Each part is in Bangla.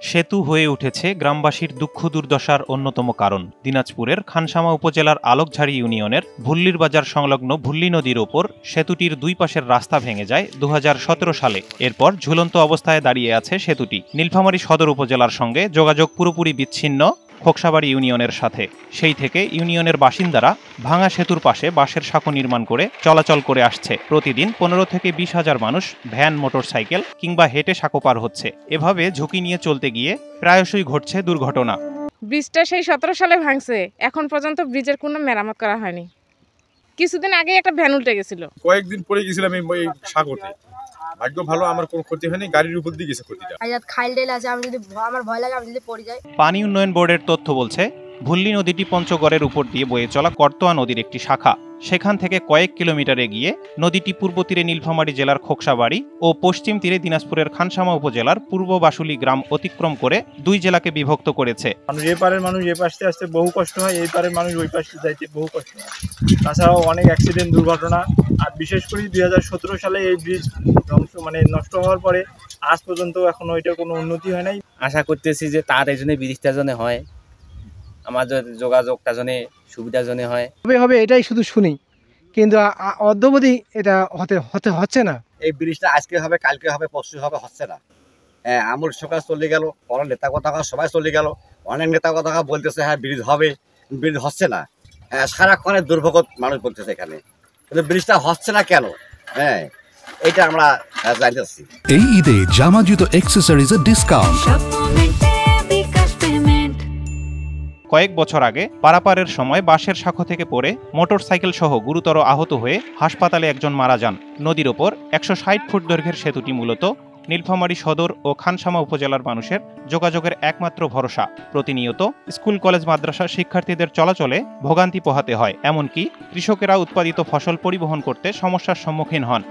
সেতু হয়ে উঠেছে গ্রামবাসীর দুঃখ দুর্দশার অন্যতম কারণ। দিনাজপুরের খানসামা উপজেলার আলোকঝাড়ি ইউনিয়নের ভুল্লির বাজার সংলগ্ন ভুল্লি নদীর ওপর সেতুটির দুই পাশের রাস্তা ভেঙে যায় 2017 সালে। এরপর ঝুলন্ত অবস্থায় দাঁড়িয়ে আছে সেতুটি। নীলফামারী সদর উপজেলার সঙ্গে যোগাযোগ পুরোপুরি বিচ্ছিন্ন খোকসাবাড়ি ইউনিয়নের সাথে। সেই থেকে ইউনিয়নের বাসিন্দারা ভাঙা সেতুর পাশে বাঁশের সাঁকো নির্মাণ করে চলাচল করে আসছে। প্রতিদিন 15 থেকে 20 হাজার মানুষ ভ্যান, মোটরসাইকেল কিংবা হেঁটে সাঁকো পার হচ্ছে। এভাবে ঝুঁকি নিয়ে চলতে গিয়ে প্রায়শই ঘটছে দুর্ঘটনা। ব্রিজটা সেই 17 সালে ভাঙছে, এখন পর্যন্ত ব্রিজের কোনো মেরামত করা হয়নি। কিছুদিন আগে একটা ভ্যান উল্টে গেছিল, কয়েকদিন পরে গেছিলাম এই সাঁকোতে। ভাগ্য ভালো, আমার কোনো ক্ষতি হয়নি, গাড়ির উপর দিয়ে গেছে ক্ষতিটা। খাইল আছে, আমি যদি আমার ভয় লাগে আমি যদি পড়ে যাই। পানি উন্নয়ন বোর্ডের তথ্য বলছে, ভুল্লি নদীটি পঞ্চগড়ের উপর দিয়ে বয়ে চলা করতোয়া নদীর একটি শাখা। সেখান থেকে কয়েক কিলোমিটার এগিয়ে নদীটি পূর্ব তীরে নীলফামারী জেলার খোকসাবাড়ি ও পশ্চিম তীরে দিনাজপুরের খানসামা উপজেলার পূর্ব বাসুলি গ্রাম অতিক্রম করে দুই জেলাকে বিভক্ত করেছে। এই পারের মানুষ এই পাশে আসতে বহু কষ্ট হয়, এই পারের মানুষ ওই পাশে যাইতে বহু কষ্ট হয়। তাছাড়াও অনেক অ্যাক্সিডেন্ট, দুর্ঘটনা। আর বিশেষ করে 2017 সালে এই ব্রিজ নষ্ট হওয়ার পরে আজ পর্যন্ত এখনো এটা কোনো উন্নতি হয় নাই। আশা করতেছি যে তার এই জন্য ব্রিজটা জন্য হয়, আমাদের যোগাযোগটা জন্য সুবিধা জন্য হয়। হবে এটাই শুধু শুনি, কিন্তু অদ্যবধি এটা হচ্ছে না। এই ব্রিজটা আজকে হবে, কালকে হবে, পরশু হবে, হচ্ছে না। আমূল সরকার চলে গেল, বড় নেতা কথা সবাই চলে গেল, অনেক নেতা কথা বলতেছে হ্যাঁ ব্রিজ হবে, ব্রিজ হচ্ছে না। সারাক্ষণের দুর্ভোগ মানুষ বলতেছে এখানে, কিন্তু ব্রিজটা হচ্ছে না কেন? হ্যাঁ, এটা আমরা জানতেছি। এই ঈদে জামা জুতো অ্যাকসেসরিজের ডিসকাউন্ট। কয়েক বছর আগে পারাপারের সময় বাঁশের শাঁখো থেকে পড়ে মোটরসাইকেল সহ গুরুতর আহত হয়ে হাসপাতালে একজন মারা যান। নদীর ওপর 160 ফুট দৈর্ঘ্যের সেতুটি মূলত নীলফামারী সদর ও খানসামা উপজেলার মানুষের যোগাযোগের একমাত্র ভরসা। প্রতিনিয়ত স্কুল, কলেজ, মাদ্রাসা শিক্ষার্থীদের চলাচলে ভোগান্তি পোহাতে হয়। এমনকি কৃষকেরা উৎপাদিত ফসল পরিবহন করতে সমস্যার সম্মুখীন হন।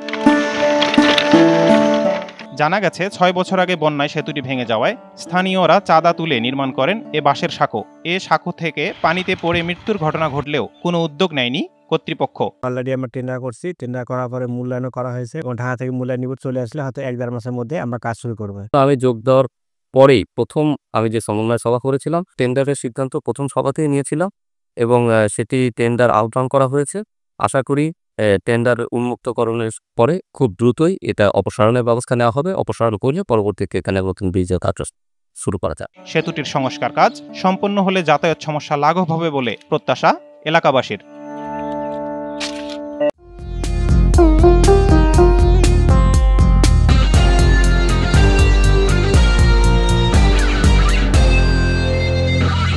জানা গেছে 6 বছর আগে বন্যায় সেতুটি ভেঙে যাওয়ায় স্থানীয়রা চাঁদা তুলে নির্মাণ করেন এ বাঁশের সাঁকো। এ সাঁকো থেকে পানিতে পড়ে মৃত্যুর ঘটনা ঘটলেও কোনো উদ্যোগ নেয়নি কর্তৃপক্ষ। অলরেডি আমরা টেন্ডার করছি, টেন্ডার করার পরে মূল্যায়ন করা হয়েছে এবং ঢাকা থেকে মূল্যায়ন নিয়ে চলে আসলে হয়তো 1-1.5 মাসের মধ্যে আমরা কাজ শুরু করবো। আমি যোগ দেওয়ার পরেই প্রথম আমি যে সমন্বয় সভা করেছিলাম, টেন্ডারের সিদ্ধান্ত প্রথম সভাতেই নিয়েছিলাম এবং সেটি টেন্ডার আহ্বান করা হয়েছে। আশা করি টেন্ডার উন্মুক্তকরণের পরে খুব দ্রুতই এটা অপসারণের ব্যবস্থা নেওয়া হবে। অপসারণ করলে পরবর্তীতে এখানে নতুন ব্রিজের কাজ শুরু করা যায়। সেতুটির সংস্কার কাজ সম্পন্ন হলে যাতায়াত সমস্যা লাঘব হবে বলে প্রত্যাশা এলাকাবাসীর।